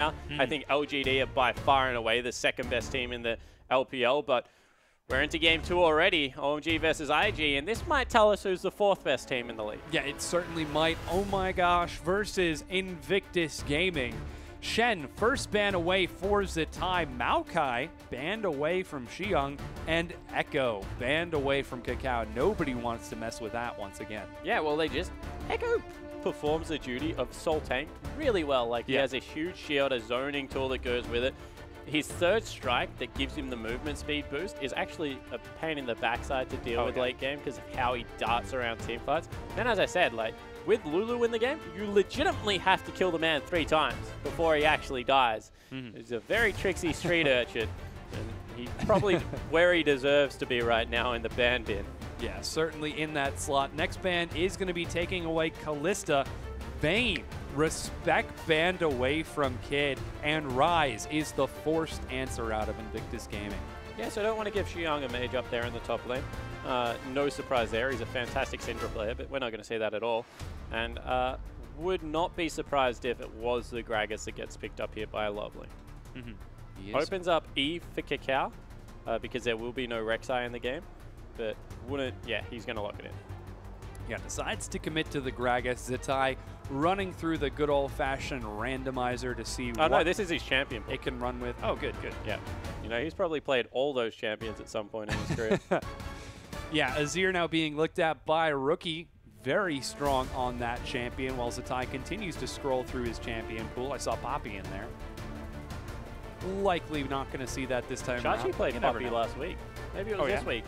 I think LGD are by far and away the second best team in the LPL, but we're into game 2 already, OMG versus IG, and this might tell us who's the 4th best team in the league. Yeah, it certainly might. Oh my gosh, versus Invictus Gaming. Shen, first ban away for Zatai. Maokai, banned away from Xiong. And Echo, banned away from Kakao. Nobody wants to mess with that once again. Yeah, well, Echo performs the duty of Soul Tank really well. Like, he has a huge shield, a zoning tool that goes with it. His third strike that gives him the movement speed boost is actually a pain in the backside to deal with late game because of how he darts around team fights. And as I said, like, with Lulu in the game, you legitimately have to kill the man 3 times before he actually dies. He's a very tricksy street urchin, and he's probably where he deserves to be right now in the ban bin. Yeah, certainly in that slot. Next ban is going to be taking away Callista. Vayne, respect banned away from Kid, and Rise is the forced answer out of Invictus Gaming. Yeah, so I don't want to give Xiong a mage up there in the top lane. No surprise there. He's a fantastic Syndra player, but we're not going to say that at all. And would not be surprised if it was the Gragas that gets picked up here by a Lovely. Opens up Eve for Kakao because there will be no Rek'Sai in the game, but wouldn't, he's going to lock it in. Yeah, decides to commit to the Gragas. Zatai running through the good old-fashioned randomizer to see what no, this is his champion. It can run with. Oh, good, good. Yeah. You know, he's probably played all those champions at some point in his career. Yeah, Azir now being looked at by Rookie. Very strong on that champion, while Zatai continues to scroll through his champion pool. I saw Poppy in there. Likely not going to see that this time around. Chachi played Poppy last week. Maybe it was this week.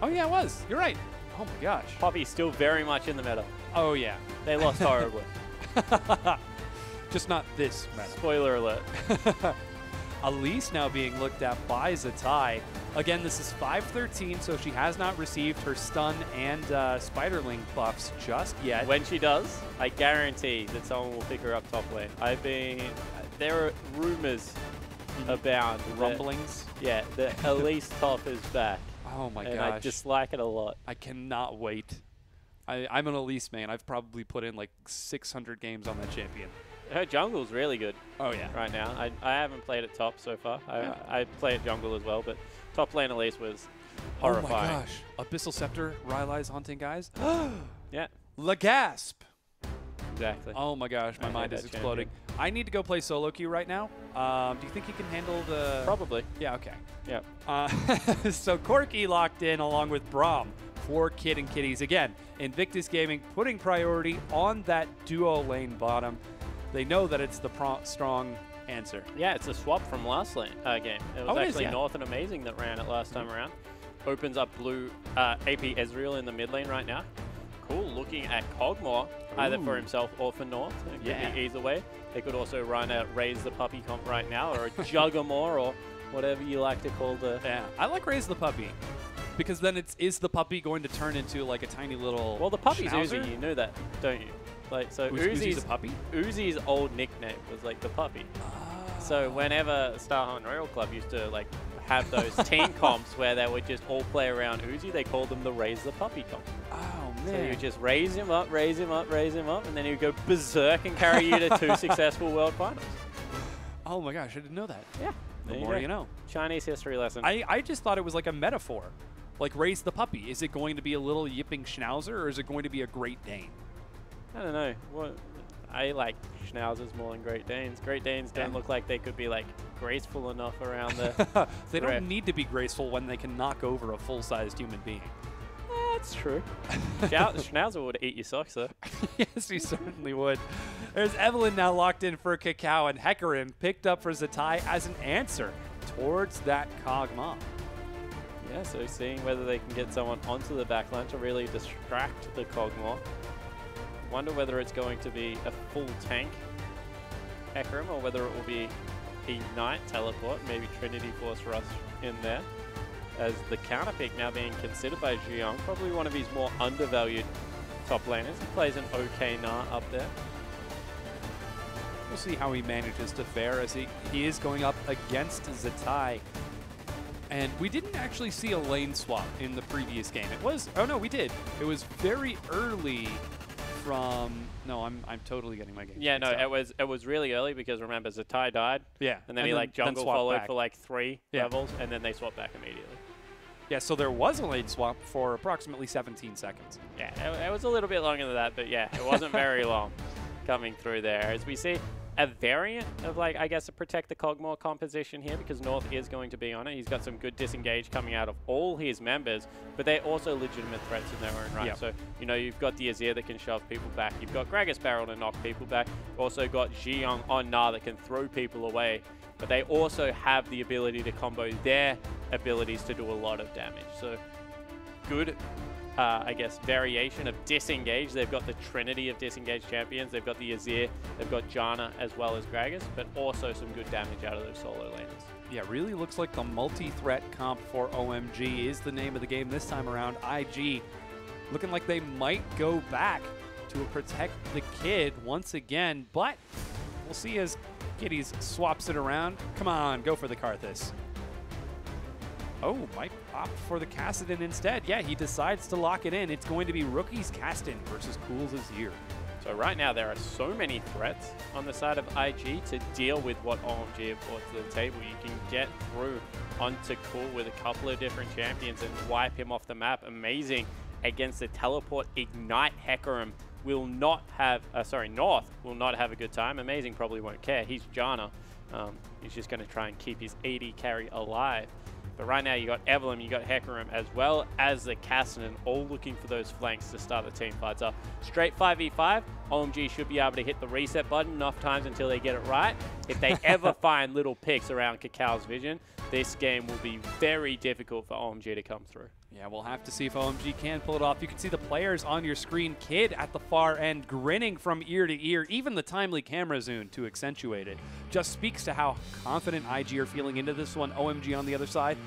Oh, yeah, it was. You're right. Oh, my gosh. Poppy's still very much in the meta. Oh, yeah. They lost horribly. Just not this meta. Spoiler alert. Elise now being looked at by Zatai. Again, this is 5-13, so she has not received her stun and Spiderling buffs just yet. When she does, I guarantee that someone will pick her up top lane. There are rumors abound. Rumblings? Yeah, the Elise top is back. Oh my gosh. And I dislike it a lot. I cannot wait. I'm an Elise man. I've probably put in like 600 games on that champion. Her jungle's really good. Oh yeah. Right now. I haven't played it top so far. I played jungle as well, but top lane Elise was horrifying. Oh my gosh. Abyssal Scepter, Rylai's haunting guys. Yeah. Lagasp. Exactly. Oh my gosh, my mind is exploding. I need to go play solo queue right now. Do you think he can handle the... Probably. Yeah, okay. Yeah. So Corky locked in along with Braum for Kid and Kitties. Again, Invictus Gaming putting priority on that duo lane bottom. They know that it's the strong answer. Yeah, it's a swap from last game. It was actually North and Amazing that ran it last time around. Opens up blue AP Ezreal in the mid lane right now. Cool, looking at Kog'Maw, either for himself or for North. It could be either way. They could also run a Raise the Puppy comp right now, or a Juggermore, or whatever you like to call the... Yeah, I like Raise the Puppy, because then is the puppy going to turn into like a tiny little... Well, the puppy's schnauzer? Uzi, you know that, don't you? Like, so Uzi's a puppy? Uzi's old nickname was like the puppy. So whenever Starhunt Royal Club used to like have those team comps where they would just all play around Uzi, they called them the Raise the Puppy comp. Oh, man. So you just raise him up, raise him up, raise him up, and then he would go berserk and carry you to 2 successful World Finals. Oh my gosh, I didn't know that. Yeah. The more you know. Chinese history lesson. I just thought it was like a metaphor. Like, raise the puppy. Is it going to be a little yipping schnauzer, or is it going to be a Great Dane? I don't know. I like schnauzers more than Great Danes. Great Danes don't look like they could be like graceful enough around the... They don't need to be graceful when they can knock over a full-sized human being. That's true. Schnauzer would eat your socks, though. Yes, he certainly would. There's Evelyn now locked in for Kakao, and Hecarim picked up for Zatai as an answer towards that Kog'Maw. Yeah, so seeing whether they can get someone onto the backline to really distract the Kog'Maw. Wonder whether it's going to be a full tank Hecarim, or whether it will be Ignite teleport, maybe Trinity Force Rush in there. As the counter pick now being considered by Xiong, probably one of his more undervalued top laners. He plays an okay Gnar up there. We'll see how he manages to fare as he is going up against Zatai. And we didn't actually see a lane swap in the previous game. It was, oh no, we did. It was very early from... No, I'm totally getting my game. Yeah, no, it was really early because remember Zatai died. Yeah. And then he like jungle followed back for like 3 yeah. levels, and then they swapped back immediately. Yeah, so there was a lane swap for approximately 17 seconds. Yeah, it was a little bit longer than that, but yeah, it wasn't very long coming through there. As we see a variant of, like, I guess, a Protect the Cogmore composition here, because North is going to be on it. He's got some good disengage coming out of all his members, but they're also legitimate threats in their own right. Yep. So, you know, you've got the Azir that can shove people back. You've got Gragas Barrel to knock people back. You've also got Ziyong on Na that can throw people away, but they also have the ability to combo their abilities to do a lot of damage. So, good I guess, variation of disengage. They've got the trinity of disengage champions. They've got the Azir, they've got Janna as well as Gragas, but also some good damage out of those solo laners. Yeah, really looks like the multi-threat comp for OMG is the name of the game this time around. IG looking like they might go back to protect the kid once again, but we'll see as Giddies swaps it around. Come on, go for the Karthus. Oh, might opt for the Kassadin instead. Yeah, he decides to lock it in. It's going to be Rookie's Kassadin versus Cool's Azir. So right now there are so many threats on the side of IG to deal with what OMG have brought to the table. You can get through onto Cool with a couple of different champions and wipe him off the map. Amazing against the teleport Ignite Hecarim. Will not have, North will not have a good time. Amazing probably won't care. He's Janna. He's just going to try and keep his AD carry alive. But right now you got Evelyn, you got Hecarim, as well as the Kassadin, all looking for those flanks to start the team fights up. Straight 5v5, OMG should be able to hit the reset button enough times until they get it right. If they ever find little picks around Cacal's vision, this game will be very difficult for OMG to come through. Yeah, we'll have to see if OMG can pull it off. You can see the players on your screen. Kid at the far end, grinning from ear to ear. Even the timely camera zoom to accentuate it just speaks to how confident IG are feeling into this one. OMG on the other side,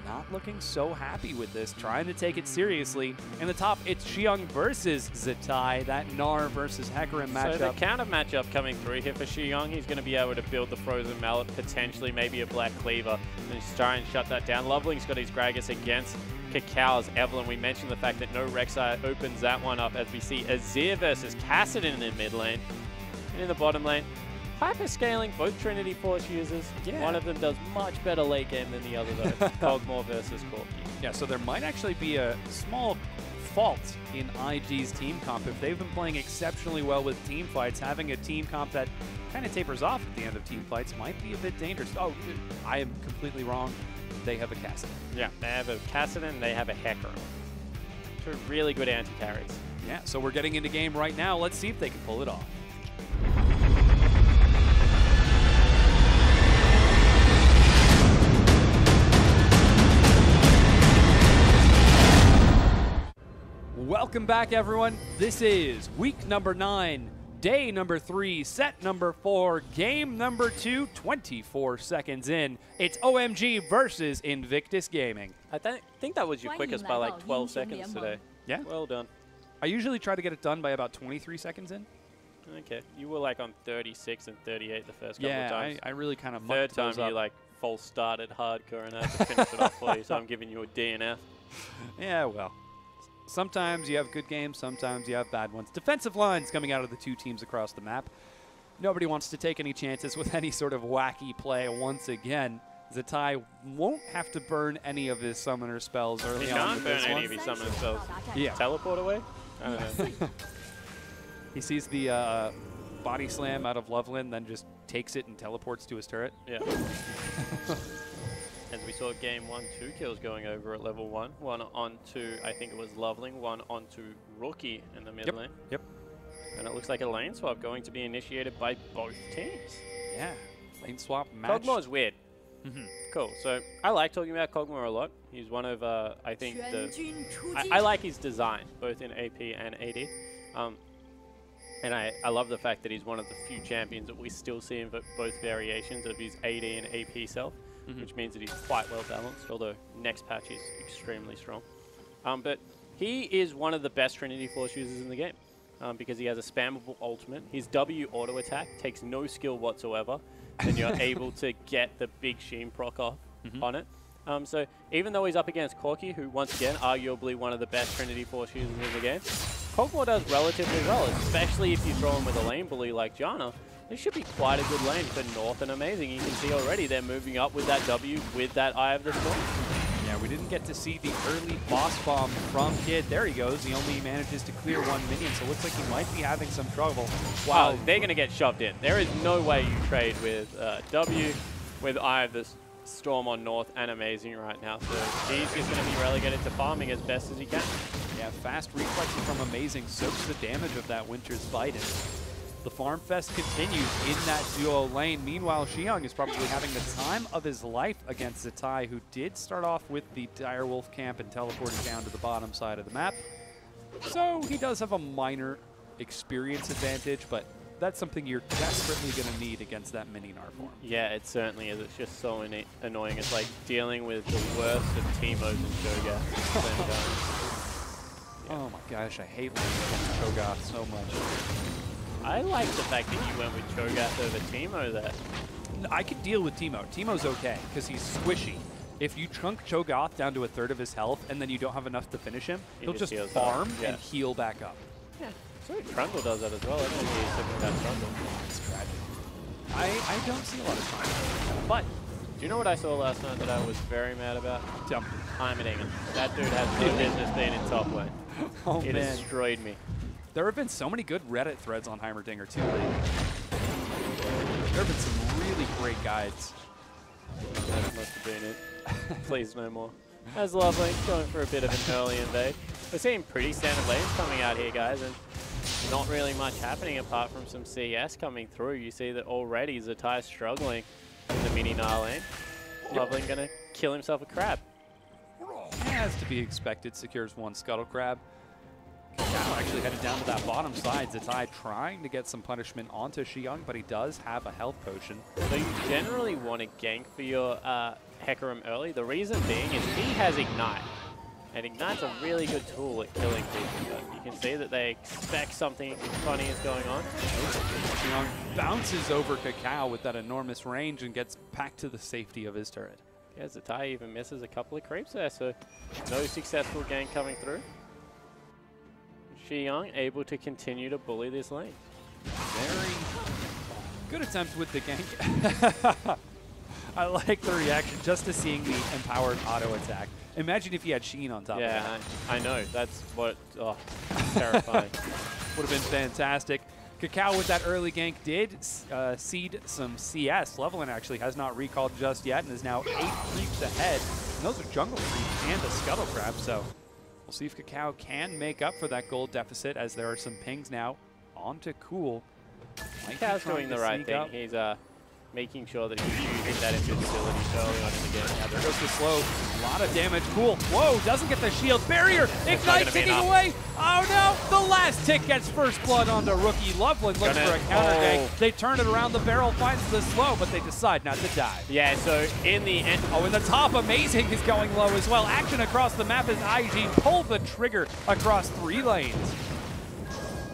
not looking so happy with this, trying to take it seriously. In the top, it's Ziyong versus Zatai, that Gnar versus Hecarim matchup. So the counter matchup coming through here for Ziyong, he's going to be able to build the Frozen Mallet, potentially maybe a Black Cleaver, and just try and shut that down. Loveling's got his Gragas against Cacal's Evelyn. We mentioned the fact that no Rek'Sai opens that one up as we see Azir versus Kassadin in the mid lane. And in the bottom lane, hyper-scaling both Trinity Force users. Yeah. One of them does much better late game than the other though. Cogmore versus Corki. Yeah, so there might actually be a small fault in IG's team comp. If they've been playing exceptionally well with team fights, having a team comp that kind of tapers off at the end of team fights might be a bit dangerous. Oh, I am completely wrong. They have a Kassadin. Yeah, they have a Kassadin, they have a Hecarim. Two really good anti-carries. Yeah, so we're getting into game right now. Let's see if they can pull it off. Welcome back, everyone. This is week number 9, day number 3, set number 4, game number 2, 24 seconds in. It's OMG versus Invictus Gaming. I think that was your quickest by like 12 seconds today. Yeah. Well done. I usually try to get it done by about 23 seconds in. Okay. You were like on 36 and 38 the first couple of times. Yeah, I really kind of mucked those up. Third time you like false started hardcore and I had to finish it off for you, so I'm giving you a DNF. Yeah, well. Sometimes you have good games, sometimes you have bad ones. Defensive lines coming out of the two teams across the map. Nobody wants to take any chances with any sort of wacky play once again. Zatai won't have to burn any of his summoner spells early on. He can't burn any of his summoner spells. Yeah. Teleport away? I don't know. He sees the body slam out of Loveland, then just takes it and teleports to his turret. Yeah. As we saw game 1, 2 kills going over at level 1. One onto, I think it was Loveling, one onto Rookie in the mid lane. Yep. And it looks like a lane swap going to be initiated by both teams. Yeah. Lane swap match. Cogmore's weird. Cool. So I like talking about Cogmore a lot. He's one of, I think, I like his design, both in AP and AD. And I love the fact that he's one of the few champions that we still see in both variations of his AD and AP self. Which means that he's quite well balanced, although next patch is extremely strong. But he is one of the best Trinity Force users in the game because he has a spammable ultimate. His W auto attack takes no skill whatsoever, and you're able to get the big Sheen proc off on it. So even though he's up against Corki, who once again, arguably one of the best Trinity Force users in the game, Kog'Maw does relatively well, especially if you throw him with a lane bully like Janna. This should be quite a good lane for North and Amazing. You can see already they're moving up with that W with that Eye of the Storm. Yeah, we didn't get to see the early boss bomb from Kid. There he goes. He only manages to clear one minion, so it looks like he might be having some trouble. Wow, they're going to get shoved in. There is no way you trade with W with Eye of the Storm on North and Amazing right now. So he's just going to be relegated to farming as best as he can. Yeah, fast reflexes from Amazing soaks the damage of that Winter's Bite. And the Farm Fest continues in that duo lane. Meanwhile, Xiang is probably having the time of his life against Zatai, who did start off with the Direwolf camp and teleported down to the bottom side of the map. So he does have a minor experience advantage, but that's something you're desperately going to need against that mini Narform. Yeah, it certainly is. It's just so annoying. It's like dealing with the worst of Teemos and Cho'Gath. Oh my gosh, I hate playing against Cho'Gath so much. I like the fact that you went with Cho'Gath over Teemo there. I could deal with Teemo. Teemo's okay, because he's squishy. If you chunk Cho'Gath down to a third of his health and then you don't have enough to finish him, he'll just farm and heal back up. Yeah, so Trundle does that as well. I don't think he's something about Trundle. It's tragic. I don't see a lot of time. But do you know what I saw last night that I was very mad about? Jump. Heimerdinger. That dude has no business being in top lane. Oh, it destroyed me. There have been so many good Reddit threads on Heimerdinger too. There have been some really great guides. That must have been it. Please no more. As Lovelink going for a bit of an early invade. We're seeing pretty standard lanes coming out here, guys, and not really much happening apart from some CS coming through. You see that already Zatai struggling in the mini Nar lane. Lovelink gonna kill himself a crab. As to be expected, secures one Scuttle Crab. Now actually headed down to that bottom side. Zatai trying to get some punishment onto Xiang, but he does have a health potion. So you generally want to gank for your Hecarim early. The reason being is he has Ignite. And Ignite's a really good tool at killing people. But you can see that they expect something funny is going on. Xiang bounces over Cacao with that enormous range and gets back to the safety of his turret. Yeah, Zatai even misses a couple of creeps there, so no successful gank coming through. Xiang able to continue to bully this lane. Very good attempt with the gank. I like the reaction just to seeing the empowered auto attack. Imagine if you had Sheen on top of that. Yeah, I know. That's what, terrifying. Would have been fantastic. Cacao with that early gank did seed some CS. Levelin actually has not recalled just yet and is now 8 creeps ahead. And those are jungle creeps and a Scuttle Crab, so we'll see if Cacao can make up for that gold deficit as there are some pings now onto Cool. Cacao's doing the right thing. He's making sure that he's using that invincibility early on in the game. Yeah, there goes the slow. A lot of damage. Cool. Whoa, doesn't get the shield. Barrier. Ignite ticking away. Oh no, the last tick gets first blood onto Rookie. Loveland looks for a counter gank. They turn it around. The barrel finds the slow, but they decide not to dive. Yeah, so in the end. Oh, in the top, Amazing is going low as well. Action across the map as IG pulled the trigger across 3 lanes.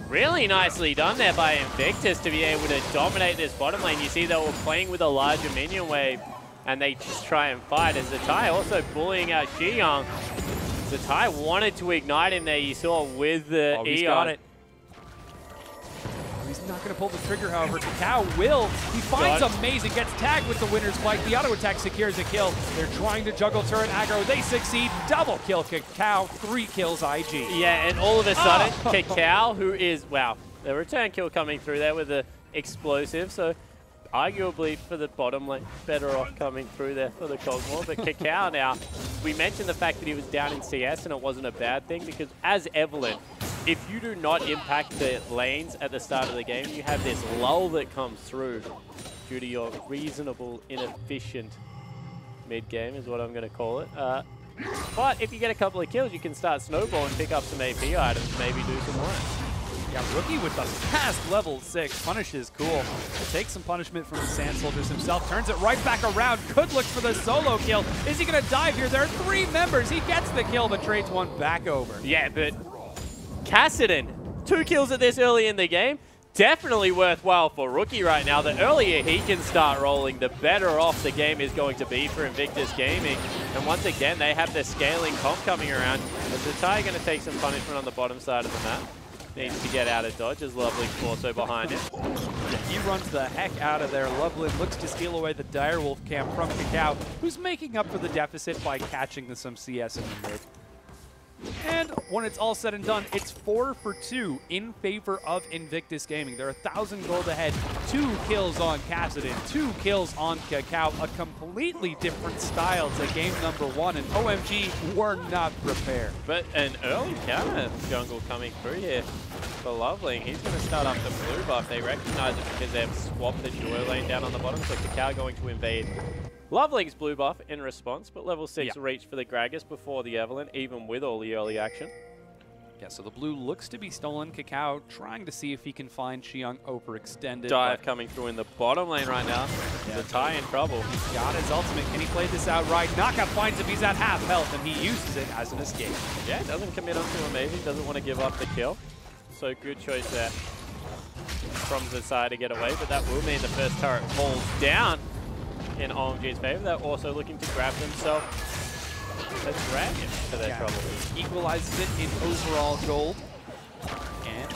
Really nicely done there by Invictus to be able to dominate this bottom lane. You see they were playing with a larger minion wave and they just try and fight. As Zatai also bullying out Xiang. Zatai wanted to ignite him there, you saw with the He's got it. He's not going to pull the trigger, however. Cacao will. He finds Amazing, gets tagged with the winner's fight. The auto attack secures a kill. They're trying to juggle turret aggro. They succeed. Double kill Cacao. 3 kills IG. Yeah, and all of a sudden, Cacao, who is, wow, the return kill coming through there with the explosive. So arguably for the bottom lane, better off coming through there for the Kog'Maw. But Cacao now, we mentioned the fact that he was down in CS and it wasn't a bad thing because as Evelyn, if you do not impact the lanes at the start of the game, you have this lull that comes through due to your reasonable, inefficient mid-game is what I'm going to call it. But if you get a couple of kills, you can start snowballing, pick up some AP items, maybe do some work. Yeah, Rookie with the fast level 6 punishes Cool. Takes some punishment from the Sand Soldiers himself, turns it right back around, could look for the solo kill. Is he going to dive here? There are 3 members. He gets the kill, but trades one back over. Yeah, but Kassadin, 2 kills at this early in the game. Definitely worthwhile for Rookie right now. The earlier he can start rolling, the better off the game is going to be for Invictus Gaming. And once again, they have their scaling comp coming around. But Zatai going to take some punishment on the bottom side of the map. Needs to get out of dodge as Lovely also behind him. Yeah, he runs the heck out of there. Loveland looks to steal away the Direwolf camp from Kakao, who's making up for the deficit by catching some CS in the mid. And when it's all said and done, it's 4 for 2 in favor of Invictus Gaming. They're 1,000 gold ahead. 2 kills on Kassadin, 2 kills on Kakao. A completely different style to game number 1, and OMG were not prepared. But an early counter jungle coming through here for Lovely. He's going to start up the blue buff. They recognize it because they've swapped the duo lane down on the bottom, so Kakao going to invade Lovely's blue buff in response, but level 6 reach for the Gragas before the Evelyn, even with all the early action. Yeah, so the blue looks to be stolen. Kakao trying to see if he can find Xiang overextended. Dive coming through in the bottom lane right now. Yeah, Zatai in trouble. He's got his ultimate. Can he play this out right? Naka finds him. He's at half health, and he uses it as an escape. Yeah, doesn't commit onto him maybe. Doesn't want to give up the kill. So good choice there from Zatai to get away, but that will mean the first turret falls down in OMG's favor. They're also looking to grab themselves a dragon to their trouble. Equalizes it in overall gold. And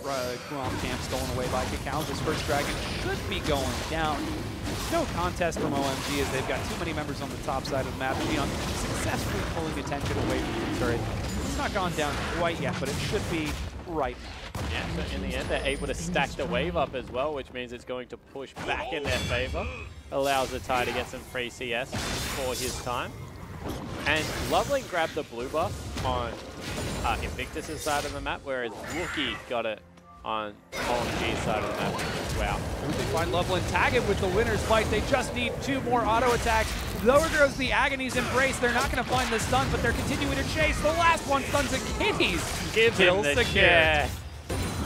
Kuram camp stolen away by Kakao. This first dragon should be going down. No contest from OMG as they've got too many members on the top side of the map. Xiang successfully pulling attention away from the turret. It's not gone down quite yet, but it should be right now. Yeah, so in the end, they're able to stack the wave up as well, which means it's going to push back in their favor. Allows Zatai to get some free CS for his time. And Lovely grabbed the blue buff on Invictus' side of the map, whereas Rookie got it on OMG's side of the map. Wow. They find Loveland, tag it with the winner's fight. They just need 2 more auto attacks. Lower goes the Agony's Embrace. They're not going to find the stun, but they're continuing to chase. The last one stuns Achilles. Give him the chair.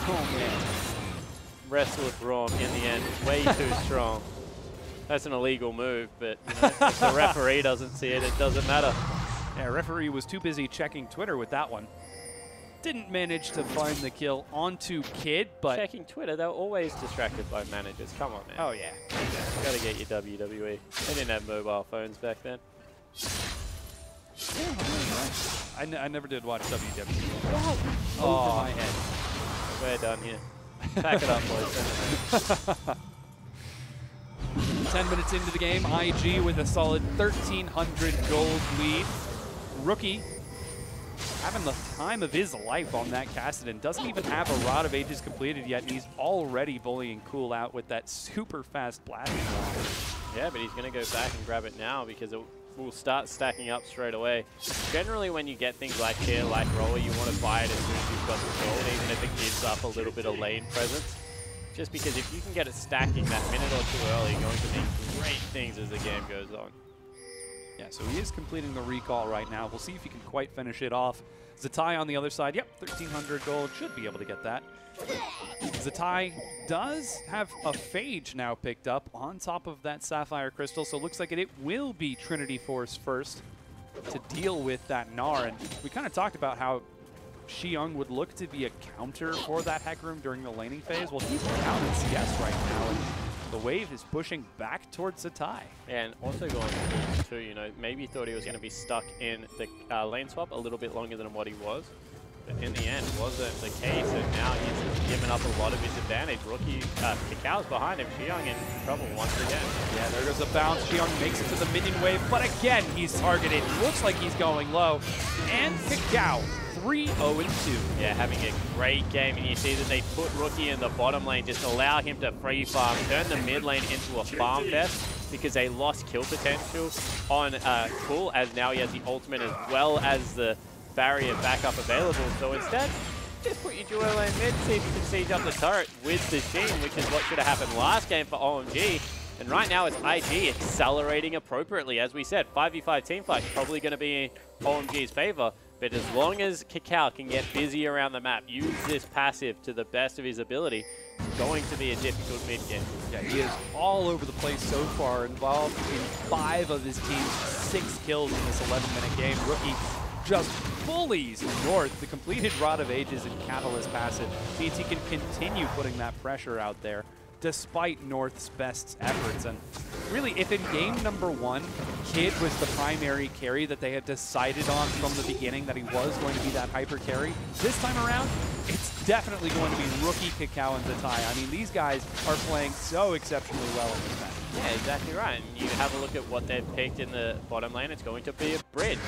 Oh, man. Restless Rom in the end, way too strong. That's an illegal move, but you know, if the referee doesn't see it, it doesn't matter. Yeah, referee was too busy checking Twitter with that one. Didn't manage to find the kill onto Kid, but... Checking Twitter, they're always distracted by managers. Come on, man. Oh, yeah. You gotta get your WWE. They didn't have mobile phones back then. Yeah, I never did watch WWE. Oh, over my head. We're done here. Pack it up, boys. 10 minutes into the game, IG with a solid 1,300 gold lead. Rookie having the time of his life on that Kassadin. Doesn't even have a Rod of Ages completed yet, and he's already bullying Cool out with that super fast blasting round. Yeah, but he's going to go back and grab it now because it will start stacking up straight away. Generally, when you get things like here, like Roller, you want to buy it as soon as you've got the gold, even if it gives up a little bit of lane presence. Just because if you can get it stacking that minute or two early, you're going to mean great things as the game goes on. Yeah, so he is completing the recall right now. We'll see if he can quite finish it off. Zatai on the other side. Yep, 1,300 gold. Should be able to get that. Zatai does have a Phage now picked up on top of that Sapphire Crystal, so it looks like it will be Trinity Force first to deal with that Gnar. And we kind of talked about how Xiang would look to be a counter for that Hecarim during the laning phase. Well, he's down in CS right now, and the wave is pushing back towards Zatai. And also going to, you know, maybe thought he was going to be stuck in the lane swap a little bit longer than what he was. But in the end, wasn't the case, and now he's given up a lot of his advantage. Rookie, Kakao's behind him, Xiang in trouble once again. Yeah, there goes a bounce. Xiang makes it to the minion wave, but again, he's targeted. Looks like he's going low. And Kakao, 3-0-2. Yeah, having a great game, and you see that they put Rookie in the bottom lane, just allow him to free farm, turn the mid lane into a farm fest, because they lost kill potential on Cool, as now he has the ultimate as well as the barrier backup available. So instead, just put your duo lane mid, see if you can siege up the turret with the Sheen, which is what should have happened last game for OMG. And right now it's IG accelerating appropriately. As we said, 5v5 teamfight probably going to be in OMG's favor. But as long as Kakao can get busy around the map, use this passive to the best of his ability, it's going to be a difficult mid game. Yeah, he is all over the place so far, involved in 5 of his team's 6 kills in this 11-minute game. Rookie just bullies north. The completed Rod of Ages and Catalyst passive means he can continue putting that pressure out there. despite North's best efforts. And really, if in game number 1, Kid was the primary carry that they had decided on from the beginning that he was going to be that hyper carry, this time around, it's definitely going to be rookie Kakao and Zatai. I mean, these guys are playing so exceptionally well in this match. Yeah, exactly right. And you have a look at what they've picked in the bottom lane. It's going to be a bridge.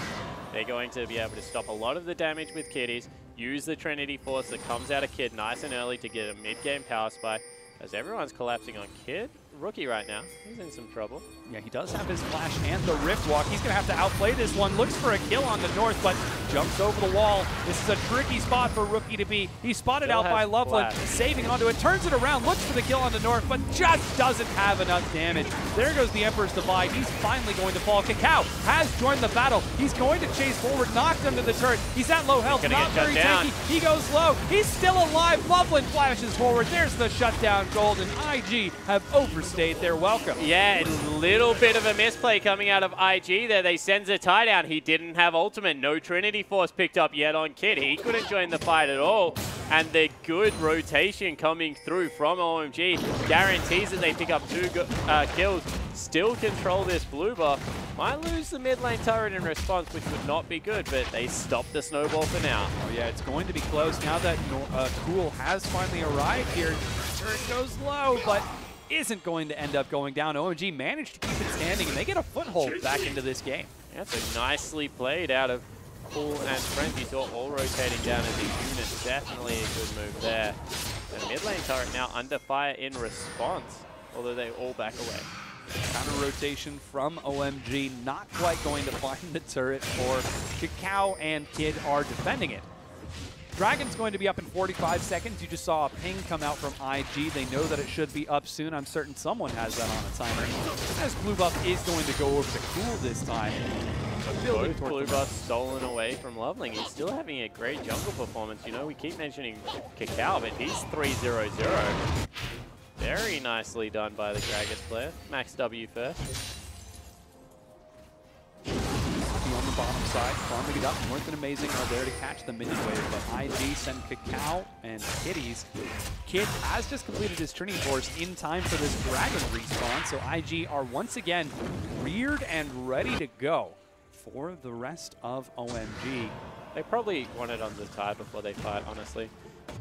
They're going to be able to stop a lot of the damage with Kiddies, use the Trinity Force that comes out of Kid nice and early to get a mid-game power spike. As everyone's collapsing on Kid, rookie right now, he's in some trouble. Yeah, he does have his flash and the Rift Walk. He's going to have to outplay this one. Looks for a kill on the North, but jumps over the wall. This is a tricky spot for Rookie to be. He's spotted out by Loveland, saving onto it, turns it around, looks for the kill on the North, but just doesn't have enough damage. There goes the Emperor's Divide. He's finally going to fall. Kakao has joined the battle. He's going to chase forward, knocked under the turret. He's at low health, not very tanky. He goes low. He's still alive. Loveland flashes forward. There's the shutdown gold, and IG have overstayed their welcome. Yeah, a little bit of a misplay coming out of IG there. They send Zatai down. He didn't have ultimate. No Trinity Force picked up yet on Kid. He couldn't join the fight at all. And the good rotation coming through from OMG guarantees that they pick up 2 kills. Still control this blue buff. Might lose the mid lane turret in response, which would not be good, but they stop the snowball for now. Oh yeah, it's going to be close now that Cool has finally arrived here. Turret goes low, but isn't going to end up going down. OMG managed to keep it standing, and they get a foothold back into this game. Yeah, so nicely played out of Cool and Friends. You saw all rotating down as a unit. Definitely a good move there. The mid lane turret now under fire in response, although they all back away. Counter rotation from OMG, not quite going to find the turret, for Kakao and Kid are defending it. Dragon's going to be up in 45 seconds. You just saw a ping come out from IG. They know that it should be up soon. I'm certain someone has that on a timer. As blue buff is going to go over to Cool this time. Both blue buffs stolen away from Loveling. He's still having a great jungle performance. You know, we keep mentioning Kakao, but he's 3-0-0. Very nicely done by the Gragas player. Max W first. On the bottom side, farming it up. North and Amazing are there to catch the minion wave, but IG send Kakao and Kiddies. Kid has just completed his Trinity Force in time for this Dragon respawn, so IG are once again reared and ready to go for the rest of OMG. They probably want it on the tie before they fight, honestly.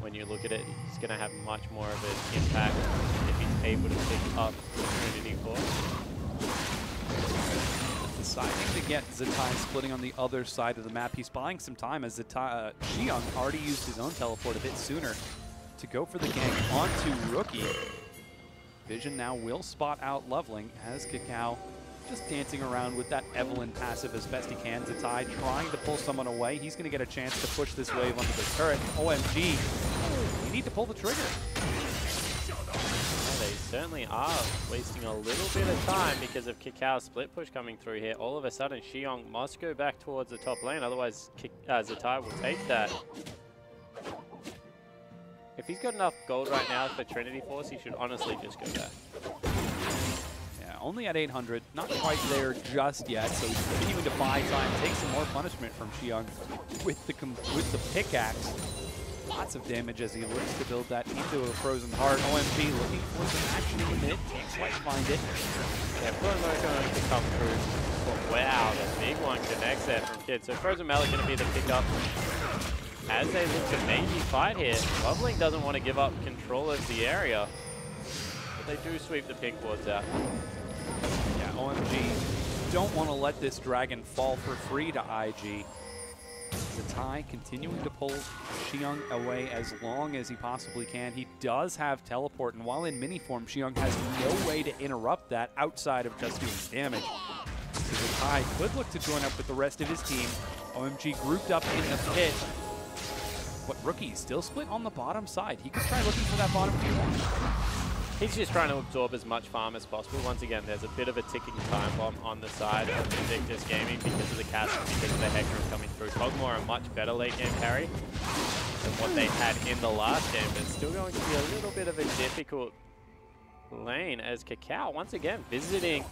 When you look at it, he's going to have much more of an impact if he's able to pick up the Trinity Force. Deciding to get Zatai splitting on the other side of the map. He's buying some time as Zatai, Xiang already used his own teleport a bit sooner to go for the gank onto Rookie. Vision now will spot out Loveling as Kakao just dancing around with that Evelyn passive as best he can. Zatai trying to pull someone away. He's going to get a chance to push this wave onto the turret. OMG, you need to pull the trigger. They certainly are wasting a little bit of time because of Kakao's split push coming through here. All of a sudden, Xiong must go back towards the top lane, otherwise Zatai will take that. If he's got enough gold right now for Trinity Force, he should honestly just go back. Yeah, only at 800, not quite there just yet, so he's continuing to buy time, take some more punishment from Xiong with the pickaxe. Lots of damage as he looks to build that into a Frozen Heart. OMG looking for some action in the mid. Can't quite find it. Yeah, Frozen Mallet going to come through. But wow, the big one connects there from Kid. So Frozen Mallet going to be the pickup as they look to maybe fight here. Loveling doesn't want to give up control of the area, but they do sweep the pink wards out. Yeah, OMG don't want to let this dragon fall for free to IG. Zatai continuing to pull Xiong away as long as he possibly can. He does have teleport, and while in mini form, Xiong has no way to interrupt that outside of just doing damage. So Zatai could look to join up with the rest of his team. OMG grouped up in the pit. But Rookie still split on the bottom side. He could try looking for that bottom tier one. He's just trying to absorb as much farm as possible. Once again, there's a bit of a ticking time bomb on the side of Invictus Gaming because of the cast, because of the Hecarim coming through. Kog'Maw are a much better late game carry than what they had in the last game, but it's still going to be a little bit of a difficult lane as Kakao, once again, visiting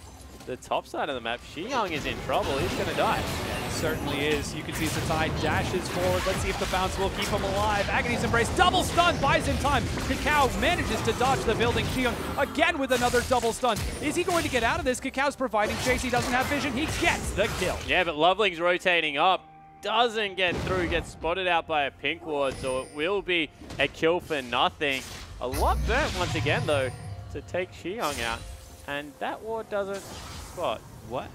the top side of the map, Xiong is in trouble. He's going to die. He certainly is. You can see Zatai dashes forward. Let's see if the bounce will keep him alive. Agony's Embrace, double stun, buys him time. Kakao manages to dodge the building. Xiong again with another double stun. Is he going to get out of this? Kakao's providing chase. He doesn't have vision. He gets the kill. Yeah, but Loveling's rotating up. Doesn't get through, gets spotted out by a pink ward, so it will be a kill for nothing. A lot burnt once again, though, to take Xiong out. And that ward doesn't spot. What?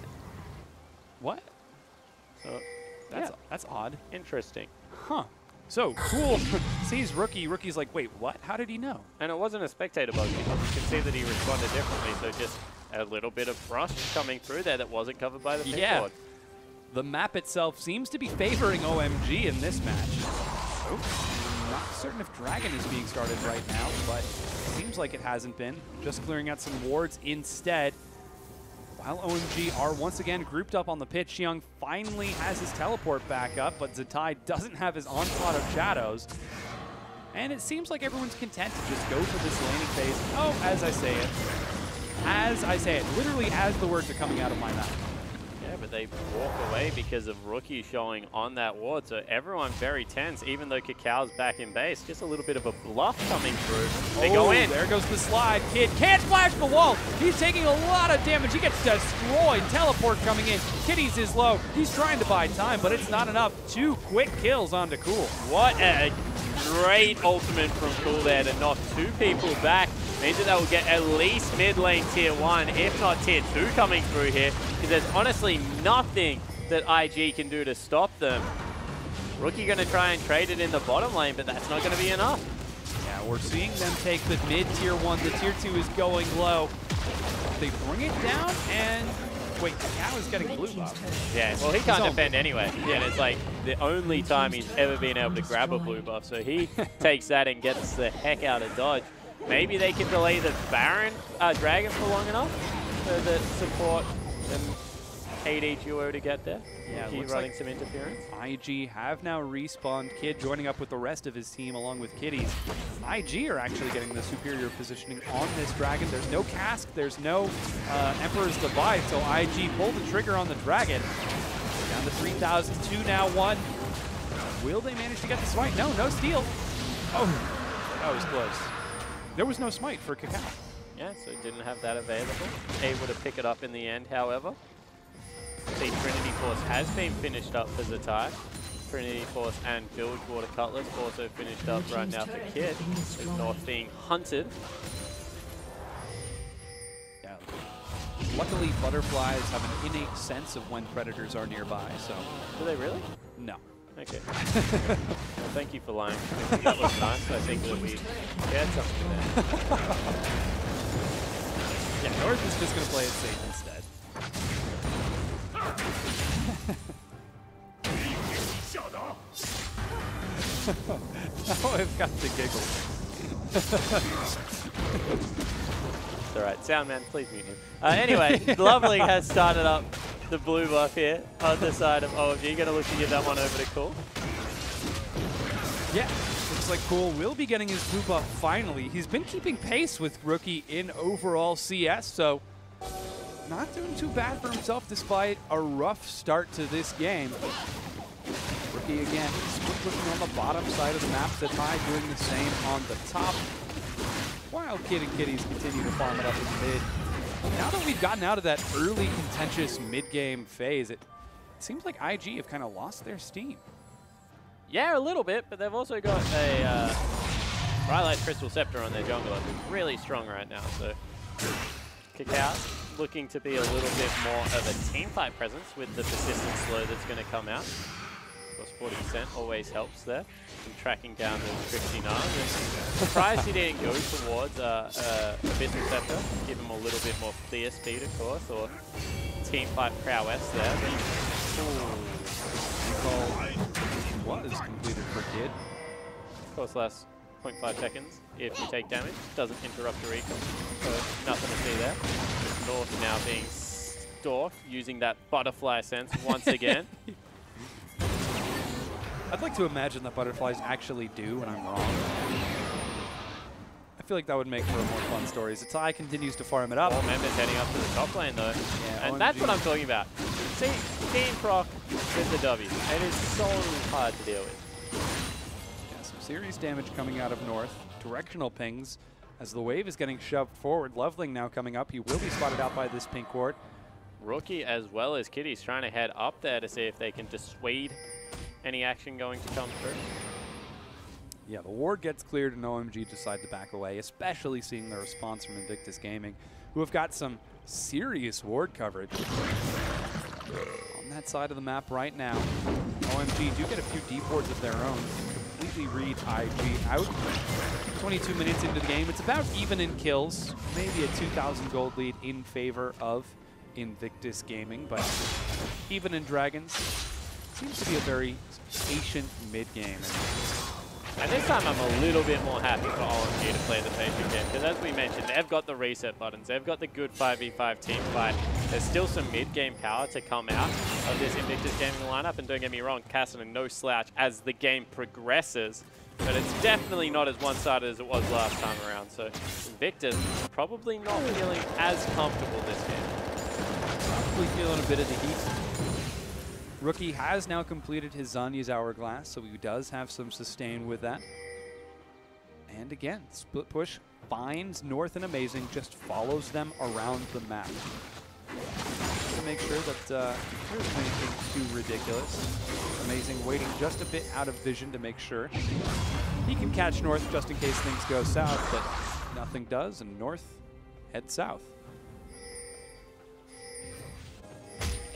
What? So, That's odd. Interesting. Huh. So, Cool sees Rookie. Rookie's like, wait, what? How did he know? And it wasn't a spectator bug because you can see that he responded differently, so just a little bit of frost coming through there that wasn't covered by the pink ward. The map itself seems to be favoring OMG in this match. Oh, not certain if Dragon is being started right now, but it seems like it hasn't been. Just clearing out some wards instead. While OMG are once again grouped up on the pitch, Xiong finally has his teleport back up, but Zatai doesn't have his onslaught of shadows. And it seems like everyone's content to just go for this laning phase. Oh, as I say it. As I say it. Literally as the words are coming out of my mouth. Yeah, but they walk away because of Rookie showing on that ward, so everyone very tense, even though Kakao's back in base. Just a little bit of a bluff coming through. They go in. There goes the slide. Kid can't flash the wall. He's taking a lot of damage. He gets destroyed. Teleport coming in. Kitties is low. He's trying to buy time, but it's not enough. 2 quick kills onto Cool. What a great ultimate from Cool there to knock 2 people back. Means that they will get at least mid lane tier 1, if not tier 2 coming through here, because there's honestly nothing that IG can do to stop them. Rookie going to try and trade it in the bottom lane, but that's not going to be enough. Yeah, we're seeing them take the mid tier 1. The tier 2 is going low. They bring it down, and wait, Kakao is getting blue buff. Yeah, well, he can't defend anyway. Yeah, and it's like the only time he's ever been able to grab a blue buff, so he takes that and gets the heck out of dodge. Maybe they can delay the Baron Dragon for long enough for the support and AD duo to get there. Yeah, Keep running some interference. IG have now respawned. Kid joining up with the rest of his team along with Kitties. IG are actually getting the superior positioning on this Dragon. There's no cask, there's no Emperor's Divide, so IG pull the trigger on the Dragon. Down to 3,000, 2 now 1. Will they manage to get the smite? No, no steal. Oh, that was close. There was no smite for Kakao. Yeah, so didn't have that available. Able to pick it up in the end, however. The Trinity Force has been finished up for Zatai. Trinity Force and Bilge Water Cutlass also finished up right now for Kid. With North being hunted. Yeah. Luckily, butterflies have an innate sense of when predators are nearby, so... Do they really? No. Okay. Well, thank you for lying. That was nice. I think that we shared something there. Yeah, North is just going to play it safe instead. Oh, I've got the giggles. It's all right. Soundman, please mute him. Anyway, Lovely has started up the blue buff here on the side of OMG. Gonna look to give that one over to Cool. Yeah, looks like Cool will be getting his blue buff finally. He's been keeping pace with Rookie in overall CS, so not doing too bad for himself despite a rough start to this game. Rookie again, split pushing on the bottom side of the map. Zatai doing the same on the top. While Kid and Kitties continue to farm it up in the mid. Now that we've gotten out of that early contentious mid-game phase, it seems like IG have kind of lost their steam. Yeah, a little bit, but they've also got a Twilight Crystal Scepter on their jungler, who's really strong right now. So Kakao looking to be a little bit more of a team fight presence with the persistent slow that's going to come out. Of course, 40% always helps there. And tracking down the Trixie Nars. Surprised he didn't go towards Abyssal Scepter, give him a little bit more clear speed, of course, or team fight prowess there. Recall was completed for Kid. Of course, lasts 0.5 seconds if you take damage. Doesn't interrupt the recall, so nothing to see there. North now being stalked, using that butterfly sense once again. I'd like to imagine that butterflies actually do when I'm wrong. I feel like that would make for a more fun story. Zatai continues to farm it up. All members heading up to the top lane though. Yeah, and OMG. that's what I'm talking about. See, Team Proc with the W. It is so hard to deal with. Yeah, some serious damage coming out of north. Directional pings as the wave is getting shoved forward. Loveling now coming up. He will be spotted out by this pink ward. Rookie as well as Kitty's trying to head up there to see if they can dissuade any action going to come through. Yeah, the ward gets cleared and OMG decide to back away, especially seeing the response from Invictus Gaming, who have got some serious ward coverage on that side of the map right now. OMG do get a few deep wards of their own. Completely read IG out. 22 minutes into the game. It's about even in kills. Maybe a 2,000 gold lead in favor of Invictus Gaming, but even in Dragons, seems to be a very patient mid-game. And this time I'm a little bit more happy for OMG to play the patient game, because as we mentioned, they've got the reset buttons, they've got the good 5v5 team fight. There's still some mid-game power to come out of this Invictus Gaming lineup, and don't get me wrong, Cassidy no slouch as the game progresses, but it's definitely not as one-sided as it was last time around. So Invictus probably not feeling as comfortable this game. Probably feeling a bit of the heat. Rookie has now completed his Zanya's Hourglass, so he does have some sustain with that. And again, split push finds North and Amazing, just follows them around the map. To make sure that there isn't anything too ridiculous. Amazing waiting just a bit out of vision to make sure he can catch North just in case things go south, but nothing does, and North heads south.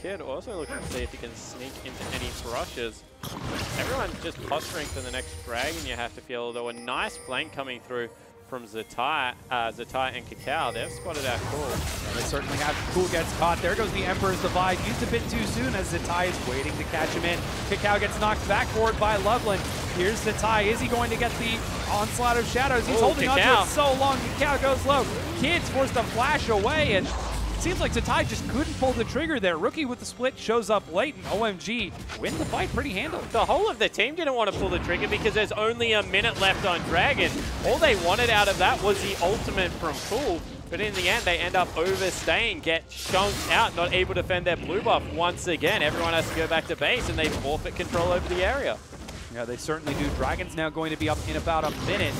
Kid also looking to see if he can sneak into any brushes. Everyone's just posturing for the next dragon you have to feel, although a nice flank coming through from Zatai and Cacao. They've spotted our Cool. Yeah, they certainly have. Cool gets caught. There goes the Emperor's Divide. Used a bit too soon as Zatai is waiting to catch him in. Cacao gets knocked back forward by Loveland. Here's Zatai. Is he going to get the Onslaught of Shadows? He's holding on to it so long. Cacao goes low. Kid's forced to flash away, and it seems like Zatai just couldn't pull the trigger there. Rookie with the split shows up late, and OMG win the fight pretty handily. The whole of the team didn't want to pull the trigger because there's only a minute left on Dragon. All they wanted out of that was the ultimate from Cool, but in the end they end up overstaying, get chunked out, not able to defend their blue buff once again. Everyone has to go back to base and they forfeit control over the area. Yeah, they certainly do. Dragon's now going to be up in about a minute.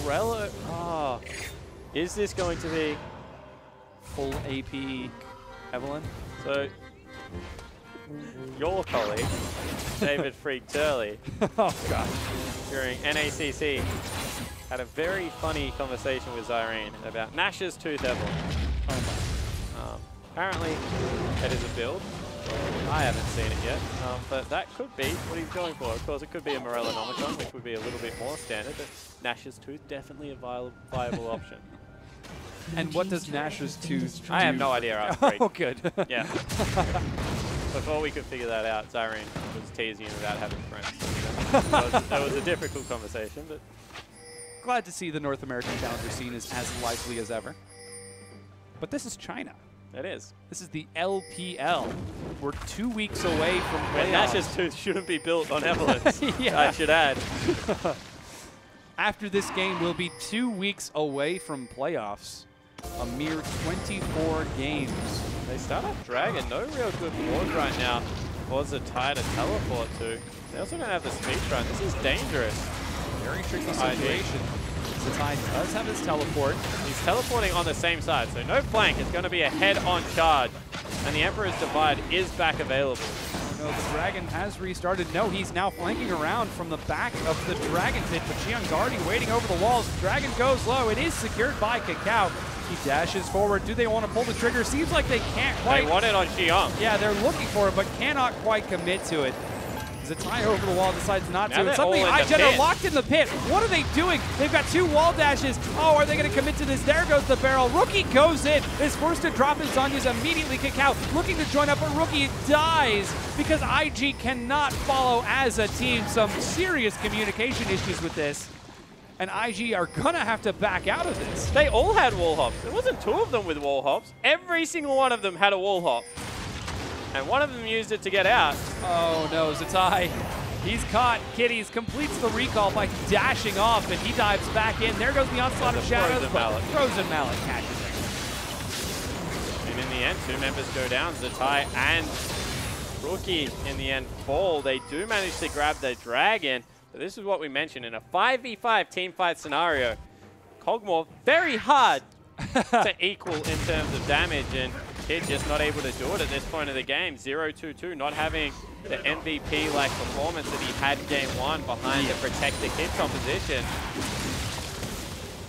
Morello, oh, is this going to be full AP Evelyn? So, your colleague, David Freak Turley, oh god, during NACC, had a very funny conversation with Zyrene about Nash's Tooth Evelyn. Oh apparently, it is a build. I haven't seen it yet, but that could be what he's going for. Of course, it could be a Morellonomicon, which would be a little bit more standard, but Nash's Tooth, definitely a viable option. And what does Nash's tooth do? I have no idea. Oh, good. Yeah. Before we could figure that out, Zyrene was teasing him about having friends. That was a difficult conversation, but glad to see the North American challenger scene is as lively as ever. But this is China. it is. This is the LPL. We're 2 weeks away from playoffs. Nash's Tooth shouldn't be built on Evelyn's, yeah. I should add. After this game, we'll be 2 weeks away from playoffs. A mere 24 games. They start off Dragon, no real good board right now for Zatai to teleport to. They also don't have the speed run. This is dangerous. Very tricky situation. Zatai does have his teleport. He's teleporting on the same side, so no flank. It's going to be a head-on charge. And the Emperor's Divide is back available. No, the Dragon has restarted. No, he's now flanking around from the back of the Dragon pit, but Xiang's already waiting over the walls. Dragon goes low. It is secured by Cacao. He dashes forward. Do they want to pull the trigger? Seems like they can't quite. They want it on Xiang. Yeah, they're looking for it, but cannot quite commit to it. Zatai over the wall decides not to. And suddenly iGen are locked in the pit. What are they doing? They've got 2 wall dashes. Oh, are they going to commit to this? There goes the barrel. Rookie goes in. Is forced to drop his Zanya's immediately. Cacao looking to join up, but Rookie dies because IG cannot follow as a team. Some serious communication issues with this. And IG are going to have to back out of this. They all had wall hops. There wasn't 2 of them with wall hops. Every single one of them had a wall hop. And one of them used it to get out. Oh no, Zatai He's caught. Kitties completes the recall by dashing off, and he dives back in. There goes the onslaught of shadows, but Frozen Mallet catches him. And in the end, 2 members go down. Zatai and Rookie in the end fall. They do manage to grab the dragon. But this is what we mentioned in a 5v5 team fight scenario. Kog'Maw very hard to equal in terms of damage, and Kid just not able to do it at this point of the game. 0-2-2, not having the MVP-like performance that he had game 1 behind the Protect the Kid composition.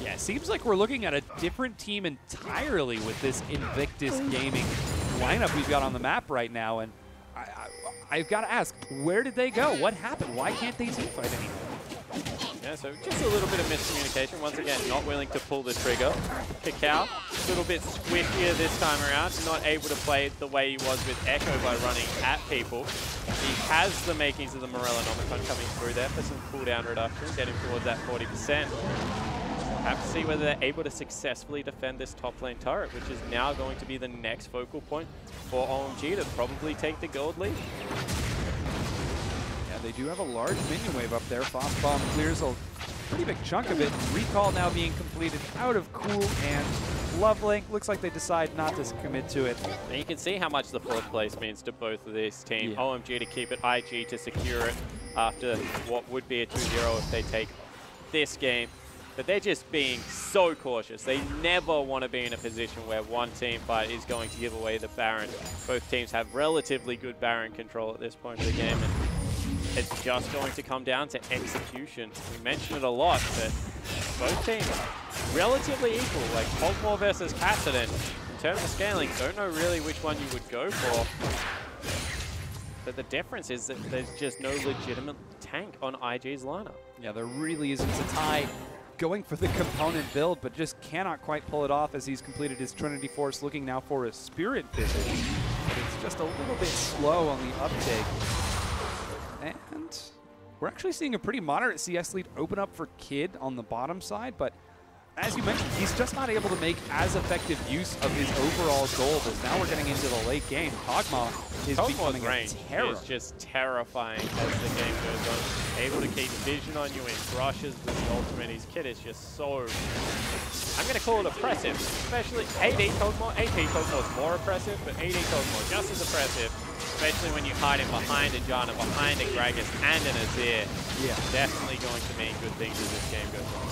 Yeah, seems like we're looking at a different team entirely with this Invictus Gaming lineup we've got on the map right now, and I've got to ask, where did they go? What happened? Why can't they team fight anymore? Yeah, so just a little bit of miscommunication. Once again, not willing to pull the trigger. Kakao, a little bit squishier this time around. Not able to play the way he was with Echo by running at people. He has the makings of the Morellonomicon coming through there for some cooldown reduction, getting towards that 40%. Have to see whether they're able to successfully defend this top lane turret, which is now going to be the next focal point for OMG to probably take the gold lead. They do have a large minion wave up there. Frost Bomb clears a pretty big chunk of it. Recall now being completed out of cool and Lovelink. Looks like they decide not to commit to it. And you can see how much the 4th place means to both of these teams. Yeah. OMG to keep it, IG to secure it after what would be a 2-0 if they take this game. But they're just being so cautious. They never want to be in a position where one team fight is going to give away the Baron. Both teams have relatively good Baron control at this point of the game. And it's just going to come down to execution. We mention it a lot, but both teams relatively equal. Like Kog'Maw versus Kassadin, in terms of scaling, don't know really which one you would go for. But the difference is that there's just no legitimate tank on IG's lineup. Yeah, there really isn't. Zatai going for the component build, but just cannot quite pull it off as he's completed his Trinity Force, looking now for a Spirit Visage. But it's just a little bit slow on the uptake. And we're actually seeing a pretty moderate CS lead open up for Kid on the bottom side, but as you mentioned, he's just not able to make as effective use of his overall gold as now we're getting into the late game. Kog'Maw is becoming a terror. Is just terrifying as the game goes on. Able to keep vision on you in brushes with the ultimate. His Kid is just so, I'm going to call it oppressive, especially AD Kog'Maw. AP Kog'Maw is more oppressive, but AD Kog'Maw just as oppressive. Especially when you hide him behind a Janna, behind a Gragas, and an Azir. Yeah. Definitely going to mean good things as this game goes on.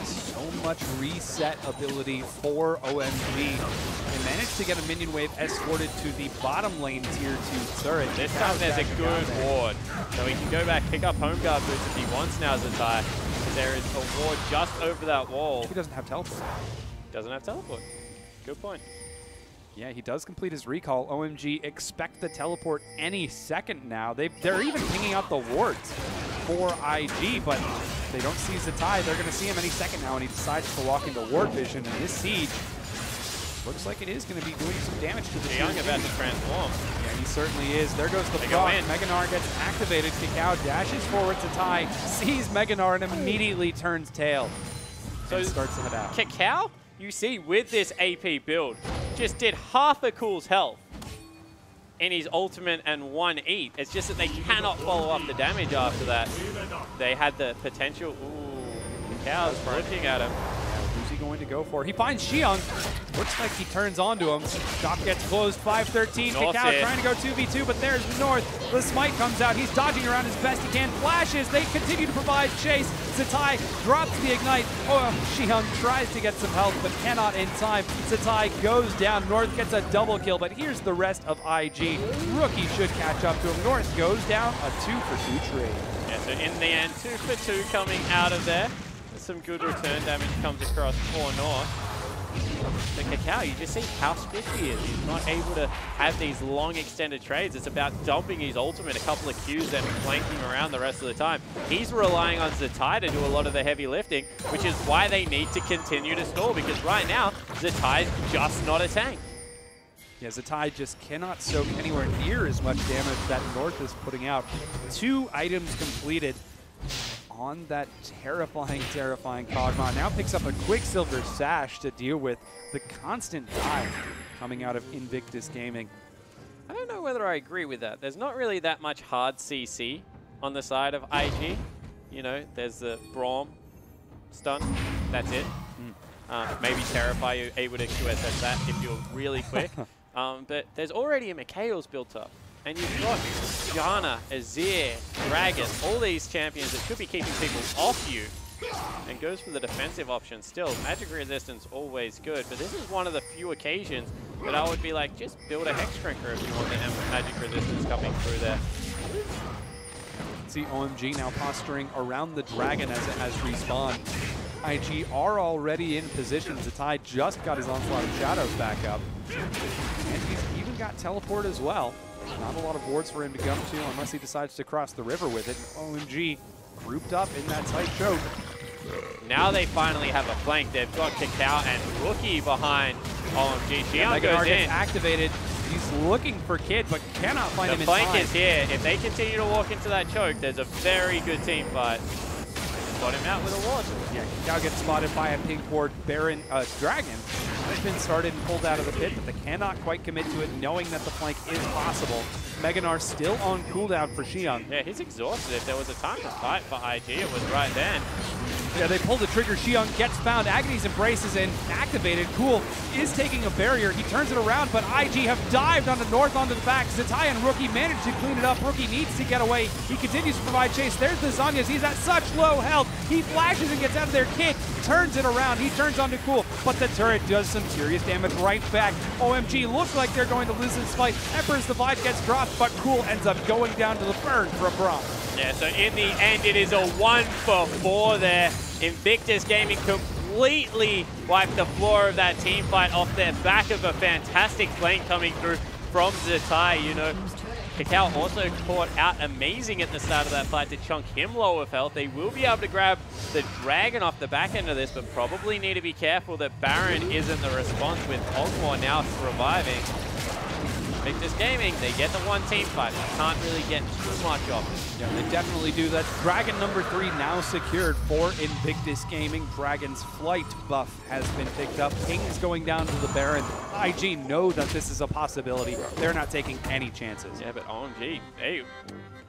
So much reset ability for OMG. They managed to get a minion wave escorted to the bottom lane tier 2 turret. This time there's a good ward. So he can go back, pick up home guard boots if he wants now, Zatai. There is a ward just over that wall. He doesn't have teleport. Doesn't have teleport. Good point. Yeah, he does complete his recall. OMG expect the teleport any second now. They're even pinging out the wards for IG, but they don't see Zatai. They're going to see him any second now, and he decides to walk into ward vision. And this siege looks like it is going to be doing some damage to the Young about to transform. Yeah, he certainly is. There goes the proc. Meganar gets activated. Kakao dashes forward. Zatai sees Meganar and immediately turns tail. So starts to head out. Kakao, you see, with this AP build, just did half a Cool's health in his ultimate and 1 eat. It's just that they cannot follow up the damage after that. They had the potential. Ooh, Kao's looking at him. Who's he going to go for? He finds Xiong. Looks like he turns onto him. Shop gets closed, 5-13. Kakao trying to go 2v2, but there's North. The smite comes out. He's dodging around as best he can. Flashes. They continue to provide chase. Zatai drops the ignite. Oh, Xiong tries to get some help, but cannot in time. Zatai goes down. North gets a double kill, but here's the rest of IG. Rookie should catch up to him. North goes down a 2-for-2 trade. Yeah, so in the end, 2-for-2 coming out of there. Some good return damage comes across for North. But Kakao, you just see how squishy he is. He's not able to have these long extended trades. It's about dumping his ultimate, a couple of Qs and flanking around the rest of the time. He's relying on Zatai to do a lot of the heavy lifting, which is why they need to continue to stall, because right now, Zatai's just not a tank. Yeah, Zatai just cannot soak anywhere near as much damage that North is putting out. 2 items completed on that terrifying Kog'Maw. Now picks up a Quicksilver Sash to deal with the constant dive coming out of Invictus Gaming. I don't know whether I agree with that. There's not really that much hard CC on the side of IG. You know, there's the Braum stun. That's it. Maybe Terrify, you're able to QSS that if you're really quick. But there's already a Mikhail's built up. And you've got Jana, Azir, Dragon, all these champions that should be keeping people off you. And goes for the defensive option still. Magic resistance always good, but this is one of the few occasions that I would be like, just build a Hex Shrinker if you want the magic resistance coming through there. See OMG now posturing around the Dragon as it has respawned. IG are already in position. Zatai just got his Onslaught of Shadows back up. And he's even got Teleport as well. Not a lot of wards for him to come to unless he decides to cross the river with it. And OMG grouped up in that tight choke. Now they finally have a flank. They've got Kakao and Rookie behind OMG. Xion goes in. Activated. He's looking for Kid, but cannot find him in time. The flank is here. If they continue to walk into that choke, there's a very good team fight. Got him out with a ward. Yeah, Kakao gets spotted by a pink ward. Baron, Dragon has been started and pulled out of the pit, but they cannot quite commit to it, knowing that the flank is possible. Meganar still on cooldown for Xion. Yeah, he's exhausted. If there was a time to fight for IG, it was right then. Yeah, they pull the trigger. Xion gets found. Agony's Embrace is in. Activated. Cool is taking a barrier. He turns it around, but IG have dived onto North onto the back. Zatai and Rookie managed to clean it up. Rookie needs to get away. He continues to provide chase. There's the Zanyas. He's at such low health. He flashes and gets out of there. Kid turns it around. He turns onto Cool, but the turret does some serious damage right back. OMG looks like they're going to lose this fight. Emperor's Divide gets dropped, but Cool ends up going down to the burn for a Braum. Yeah, so in the end, it is a 1-for-4 there. Invictus Gaming completely wiped the floor of that team fight off their back of a fantastic flank coming through from Zatai. You know, Kakao also caught out amazing at the start of that fight to chunk him low of health. They will be able to grab the Dragon off the back end of this, but probably need to be careful that Baron isn't the response with Ogmore now reviving. Invictus Gaming, they get the one team fight. They can't really get too much off it. Yeah, they definitely do that. Dragon number 3 now secured for Invictus Gaming. Dragon's flight buff has been picked up. King's going down to the Baron. IG know that this is a possibility. They're not taking any chances. Yeah, but OMG, they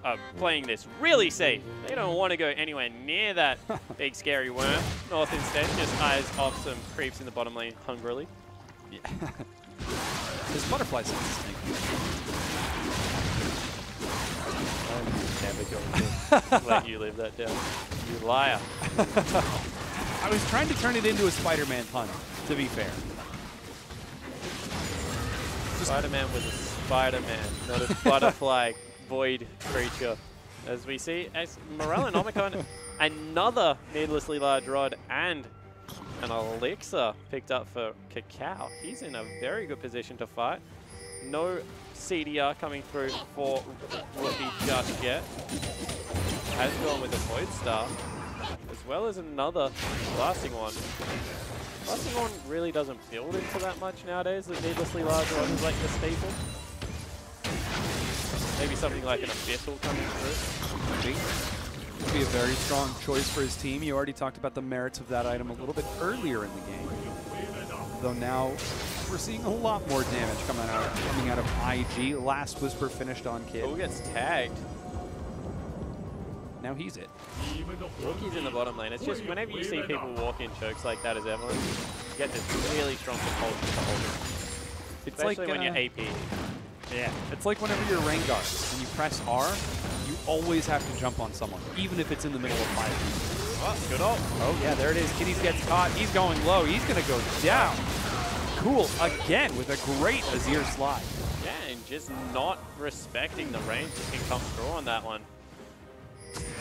are playing this really safe. They don't want to go anywhere near that big scary worm. North instead just eyes off some creeps in the bottom lane hungrily. Yeah. This butterfly sense thing. I'm never going to let you live that down. You liar. I was trying to turn it into a Spider-Man pun, to be fair. Spider-Man was a Spider-Man, not a butterfly void creature. As we see, as Morel and Omicron, another needlessly large rod and an elixir picked up for Kakao. He's in a very good position to fight. No CDR coming through for Rookie just yet. Has gone with the Void Star, as well as another Blasting One. Blasting One really doesn't build into that much nowadays. The needlessly large rod is like the staple. Maybe something like an Abyssal coming through. Be a very strong choice for his team. You already talked about the merits of that item a little bit earlier in the game. Though now we're seeing a lot more damage coming out of IG. Last Whisper finished on Kid. Who gets tagged? Now he's it. Rookie's in the bottom lane. It's just whenever you see people walk in chokes like that as Evelyn, you get this really strong compulsion to hold it. It's especially like when you're AP. Yeah. It's like whenever you're Rengar, when you press R, you always have to jump on someone, even if it's in the middle of fight. Oh, good ult. Oh yeah, there it is. Kitties gets caught. He's going low. He's gonna go down. Cool again with a great Azir slide. Yeah, and just not respecting the range that can come through on that one.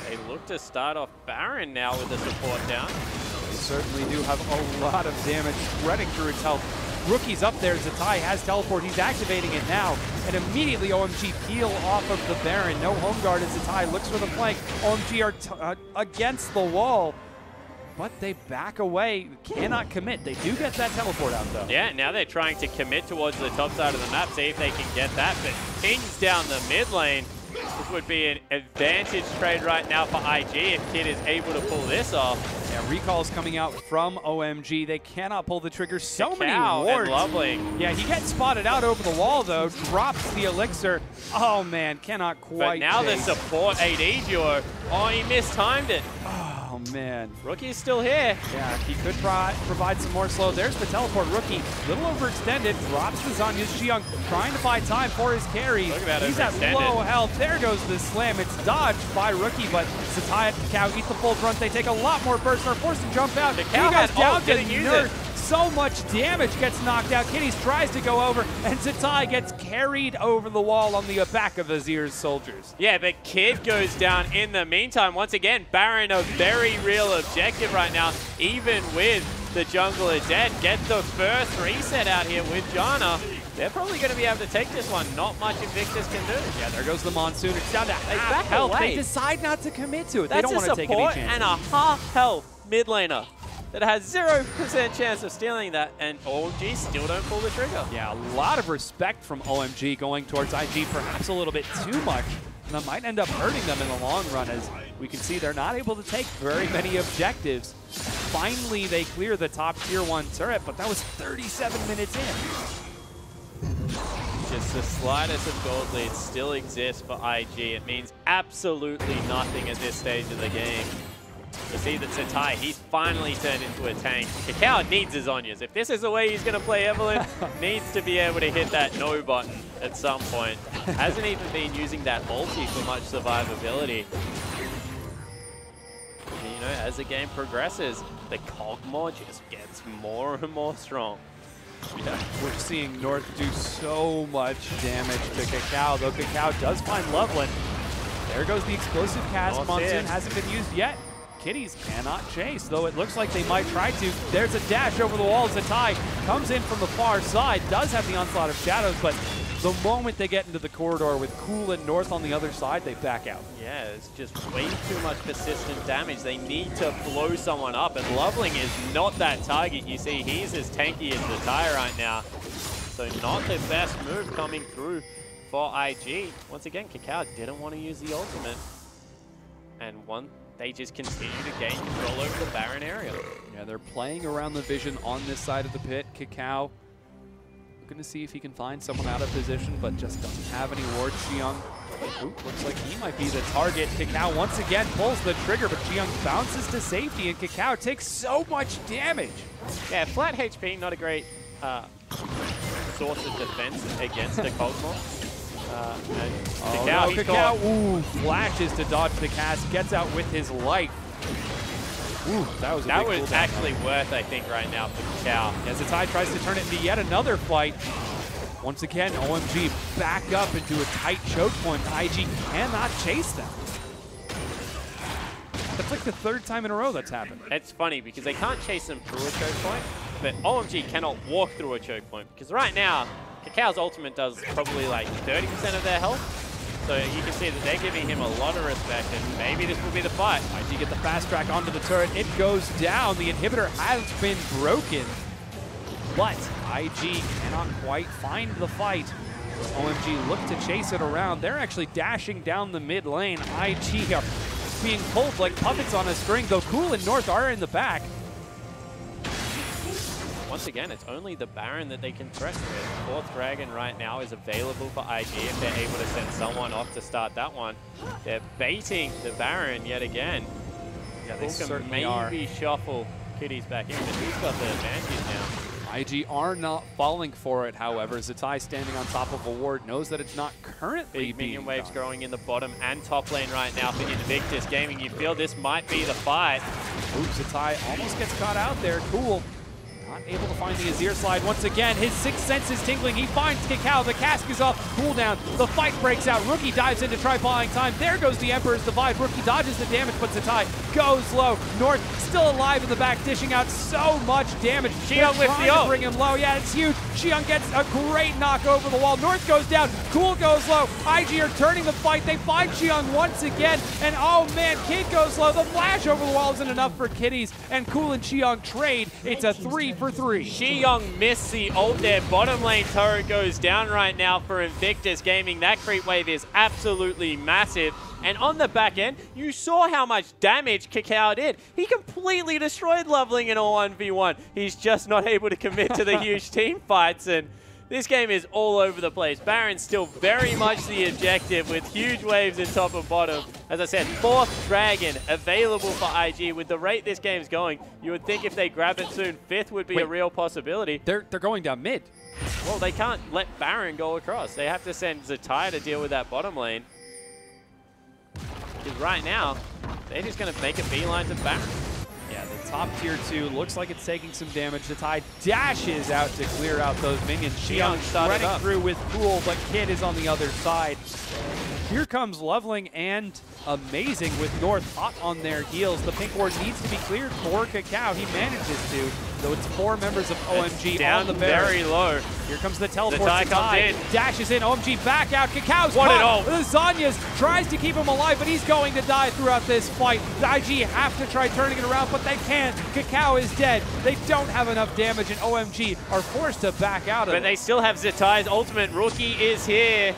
They look to start off Baron now with the support down. They certainly do have a lot of damage spreading through its health. Rookie's up there. Zatai has teleport. He's activating it now. And immediately OMG peel off of the Baron. No home guard as Zatai looks for the flank. OMG are against the wall. But they back away. Cannot commit. They do get that teleport out though. Yeah, now they're trying to commit towards the top side of the map. See if they can get that. But King's down the mid lane. This would be an advantage trade right now for IG if Kid is able to pull this off. Yeah, recalls coming out from OMG. They cannot pull the trigger. So many Cow wards. and Lovely. Yeah, he gets spotted out over the wall, though. Drops the elixir. Oh, man, cannot quite But now chase. the support AD duo. Oh, he mistimed it. Oh, man. Rookie's still here. Yeah, he could provide some more slow. There's the teleport. Rookie, little overextended. Drops the Zhonya's. Xiang trying to buy time for his carry. Look at that He's at overextended. low health. There goes the slam. It's dodged by Rookie, but Zatai and Kakao eat the full front. They take a lot more burst and are forced to jump out. He Kakao goes had down ult, to didn't use Nerd. it. So much damage gets knocked out. Kitties tries to go over, and Zatai gets carried over the wall on the back of Azir's soldiers. Yeah, but Kid goes down in the meantime. Once again, Baron a very real objective right now, even with the jungler dead. Get the first reset out here with Janna. They're probably going to be able to take this one. Not much Invictus can do. Yeah, there goes the Monsoon. It's down to half back health. away. They decide not to commit to it. They That's don't want a to take any support chances. and a half health mid laner that has 0% chance of stealing that, and OMG still don't pull the trigger. Yeah, a lot of respect from OMG going towards IG, perhaps a little bit too much. And that might end up hurting them in the long run, as we can see they're not able to take very many objectives. Finally, they clear the top tier 1 turret, but that was 37 minutes in. Just the slightest of gold lead still exists for IG. It means absolutely nothing at this stage of the game. You see that Zatai, he's finally turned into a tank. Kakao needs his Zhonyas. If this is the way he's going to play Evelynn, needs to be able to hit that no button at some point. Hasn't even been using that ulti for much survivability. And, you know, as the game progresses, the Cogmore just gets more and more strong. Yeah, we're seeing North do so much damage to Kakao, though Kakao does find Loveland. There goes the explosive cast. North Monsoon hit. hasn't been used yet. Kitties cannot chase, though it looks like they might try to. There's a dash over the wall. Zatai comes in from the far side, does have the onslaught of shadows, but the moment they get into the corridor with Cool and North on the other side, they back out. Yeah, it's just way too much persistent damage. They need to blow someone up, and Loveling is not that target. You see, he's as tanky as Zatai right now. So not the best move coming through for IG. Once again, Kakao didn't want to use the ultimate. And they just continue to gain control over the Baron area. Yeah, they're playing around the vision on this side of the pit. Kakao looking to see if he can find someone out of position, but just doesn't have any wards. Xiang, looks like he might be the target. Kakao once again pulls the trigger, but Xiang bounces to safety, and Kakao takes so much damage. Yeah, flat HP, not a great source of defense against the Cosmo. Kakao, ooh, flashes to dodge the cast, gets out with his life. Ooh, that was a that big was cooldown. actually worth, I think, right now for Kakao. As Zatai tries to turn it into yet another fight. Once again, OMG back up into a tight choke point. IG cannot chase them. That's like the third time in a row that's happened. It's funny because they can't chase them through a choke point, but OMG cannot walk through a choke point because right now, Kakao's ultimate does probably like 30% of their health. So you can see that they're giving him a lot of respect, and maybe this will be the fight. IG get the fast track onto the turret. It goes down. The inhibitor has been broken, but IG cannot quite find the fight. OMG look to chase it around. They're actually dashing down the mid lane. IG are being pulled like puppets on a string, though Cool and North are in the back. Once again, it's only the Baron that they can threaten with. Fourth Dragon right now is available for IG if they're able to send someone off to start that one. They're baiting the Baron yet again. Yeah, they Cool can certainly are. maybe shuffle Kitties back in, but he's got the advantage now. IG are not falling for it, however. Zatai standing on top of a ward knows that it's not currently Big being minion waves done. growing in the bottom and top lane right now for Invictus Gaming. You feel this might be the fight. Ooh, Zatai almost gets caught out there. Cool. Not able to find the Azir slide once again. His sixth sense is tingling. He finds Kakao. The cask is off. Cooldown. The fight breaks out. Rookie dives in to try buying time. There goes the Emperor's Divide. Rookie dodges the damage, but Zatai goes low. North still alive in the back, dishing out so much damage. Xiang with the ult. Bring him low. Yeah, it's huge. Xiang gets a great knock over the wall. North goes down. Cool goes low. IG are turning the fight. They find Xiang once again. And oh man, Kid goes low. The flash over the wall isn't enough for Kitties. And Cool and Xiang trade. It's a 3 for 3. Xiyong missed the ult there. Bottom lane turret goes down right now for Invictus Gaming. That creep wave is absolutely massive. And on the back end, you saw how much damage Kakao did. He completely destroyed Loveling in a 1v1. He's just not able to commit to the huge team fights. And this game is all over the place. Baron's still very much the objective with huge waves in top and bottom. As I said, 4th Dragon available for IG. With the rate this game's going, you would think if they grab it soon, 5th would be a real possibility. They're going down mid. Well, they can't let Baron go across. They have to send Zatai to deal with that bottom lane. Because right now, they're just going to make a beeline to Baron. Yeah, the top tier 2 looks like it's taking some damage. The Tide dashes out to clear out those minions. Xiyong running through with Cool, but Kid is on the other side. Here comes Loveling and Amazing with North hot on their heels. The pink ward needs to be cleared for Kakao. He manages to, though it's 4 members of OMG down on the barrel. Very low. Here comes the teleport. Zatai comes in. Dashes in. OMG back out. Kakao's Won it all. The Zhonya's tries to keep him alive, but he's going to die throughout this fight. The IG have to try turning it around, but they can't. Kakao is dead. They don't have enough damage, and OMG are forced to back out of it. But they still have Zatai's ultimate. Rookie is here.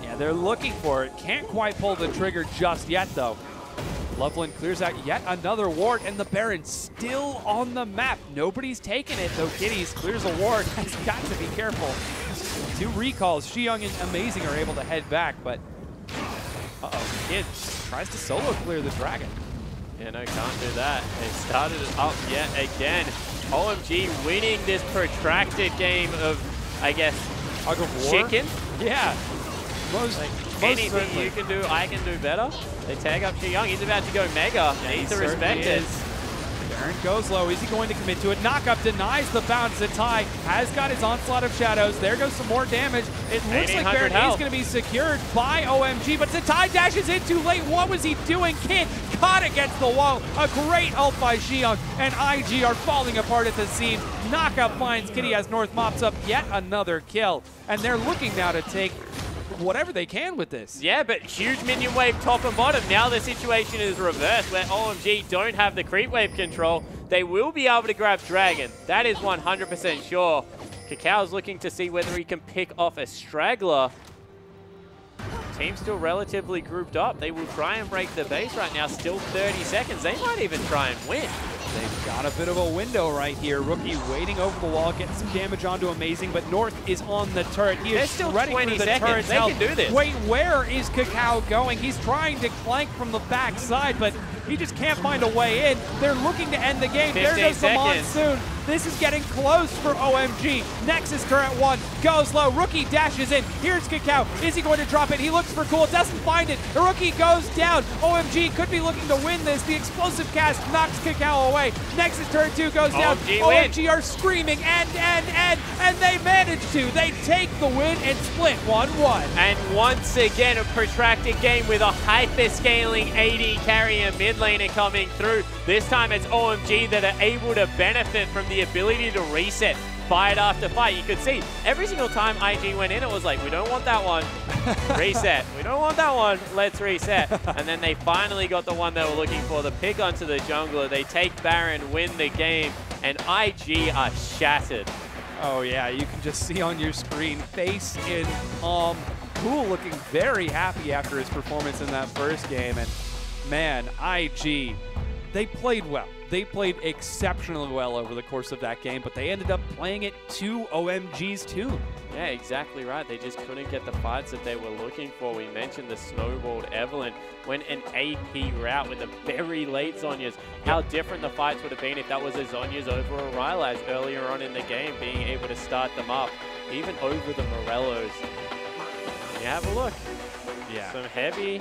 Yeah, they're looking for it. Can't quite pull the trigger just yet, though. Loveland clears out yet another ward, and the Baron's still on the map. Nobody's taking it, though. Kitties clears a ward. Has got to be careful. 2 recalls. Xiyong and Amazing are able to head back, but Kid tries to solo clear the dragon. Yeah, no, can't do that. They started it up yet again. OMG winning this protracted game of, I guess, Tug of war? chicken. Yeah. Most Anything certainly. you can do, I can do better. They tag up Xiyong. He's about to go mega. Yeah, Needs to respect it. Baron goes low. Is he going to commit to it? Knockup denies the bounce. Zatai has got his onslaught of shadows. There goes some more damage. It looks like Baron is going to be secured by OMG, but Zatai dashes in too late. What was he doing? Kid caught against the wall. A great ult by Xiyong, and IG are falling apart at the seams. Knockup finds Kitty as North mops up yet another kill, and they're looking now to take whatever they can with this. Yeah, but huge minion wave top and bottom. Now the situation is reversed where OMG don't have the creep wave control. They will be able to grab Dragon. That is 100% sure. Kakao's looking to see whether he can pick off a straggler. Team still relatively grouped up. They will try and break the base right now. Still 30 seconds. They might even try and win. They've got a bit of a window right here. Rookie waiting over the wall, getting some damage onto Amazing, but North is on the turret. He is still shredding 20 through the seconds. They can do this. Wait, where is Kakao going? He's trying to clank from the backside, but he just can't find a way in. They're looking to end the game. There goes the Monsoon. This is getting close for OMG. Nexus turret 1 goes low. Rookie dashes in. Here's Kakao. Is he going to drop it? He looks for Cool. Doesn't find it. The Rookie goes down. OMG could be looking to win this. The explosive cast knocks Kakao away. Nexus turret 2 goes down. OMG are screaming and they manage to. They take the win and split 1-1. And once again, a protracted game with a hyper-scaling AD carrier mid laner coming through. This time it's OMG that are able to benefit from the ability to reset fight after fight. You could see every single time IG went in, it was like, we don't want that one. Reset. We don't want that one. Let's reset. And then they finally got the one they were looking for, the pick onto the jungler. They take Baron, win the game, and IG are shattered. Oh yeah, you can just see on your screen, face in palm. Cool looking very happy after his performance in that first game. And man, IG, they played well. They played exceptionally well over the course of that game, but they ended up playing it to OMG's tune. Yeah, exactly right. They just couldn't get the fights that they were looking for. We mentioned the snowballed Evelyn went an AP route with the very late Zhonya's. How different the fights would have been if that was a Zhonya's over a Rylai's earlier on in the game, being able to start them up, even over the Morellos. You have a look. Yeah. Some heavy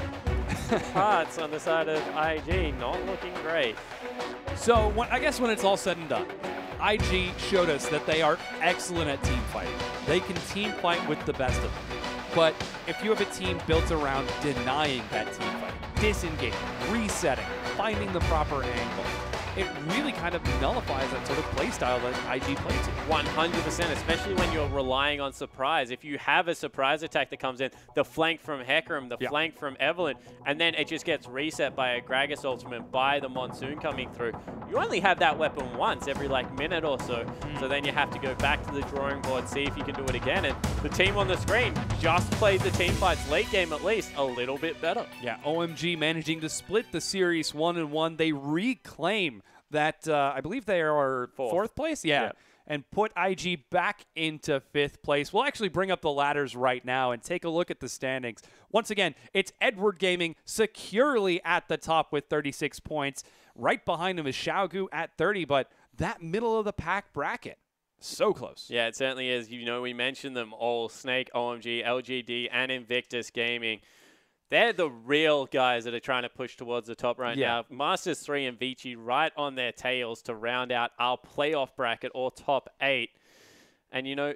parts on the side of IG, not looking great. So I guess when it's all said and done, IG showed us that they are excellent at team fighting. They can team fight with the best of them. But if you have a team built around denying that team fight, disengaging, resetting, finding the proper angle, it really kind of nullifies that sort of play style that IG plays here. 100%, especially when you're relying on surprise. If you have a surprise attack that comes in, the flank from Hecarim, the flank from Evelynn, and then it just gets reset by a Gragas ultimate, by the Monsoon coming through, you only have that weapon once every like minute or so. So then you have to go back to the drawing board, see if you can do it again. And the team on the screen just played the team fights late game at least a little bit better. Yeah, OMG managing to split the series 1-1. They reclaim that, I believe they are fourth place? Yeah. And put IG back into 5th place. We'll actually bring up the ladders right now and take a look at the standings. Once again, it's Edward Gaming securely at the top with 36 points. Right behind him is Xiaogu at 30, but that middle of the pack bracket, so close. Yeah, it certainly is. You know, we mentioned them all, Snake, OMG, LGD, and Invictus Gaming. They're the real guys that are trying to push towards the top right now. Masters 3 and Vici right on their tails to round out our playoff bracket or top 8. And, you know,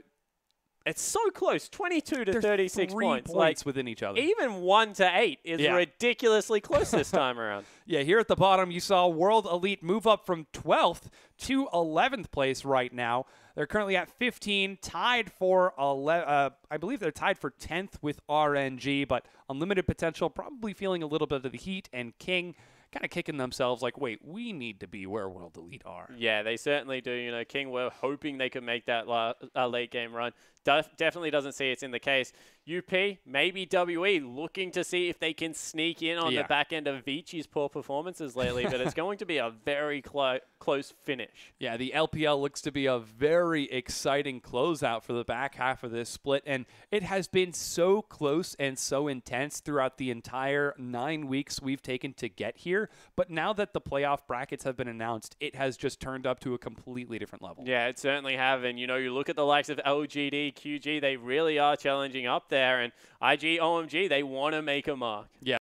it's so close, 22 to 36 points. Like, within each other. Even 1 to 8 is ridiculously close this time around. Yeah, here at the bottom, you saw World Elite move up from 12th to 11th place right now. They're currently at 15, tied for 11. I believe they're tied for 10th with RNG, but Unlimited Potential probably feeling a little bit of the heat, and King kind of kicking themselves like, wait, we need to be where World Elite are. Yeah, they certainly do. You know, King were hoping they could make that late game run. Definitely doesn't see it's in the case. UP, maybe WE, looking to see if they can sneak in on the back end of Vici's poor performances lately, but it's going to be a very close finish. Yeah, the LPL looks to be a very exciting closeout for the back half of this split, and it has been so close and so intense throughout the entire 9 weeks we've taken to get here, but now that the playoff brackets have been announced, it has just turned up to a completely different level. Yeah, it certainly have, and you know, you look at the likes of LGD, QG, they really are challenging up there, and IG, OMG, they want to make a mark. Yeah.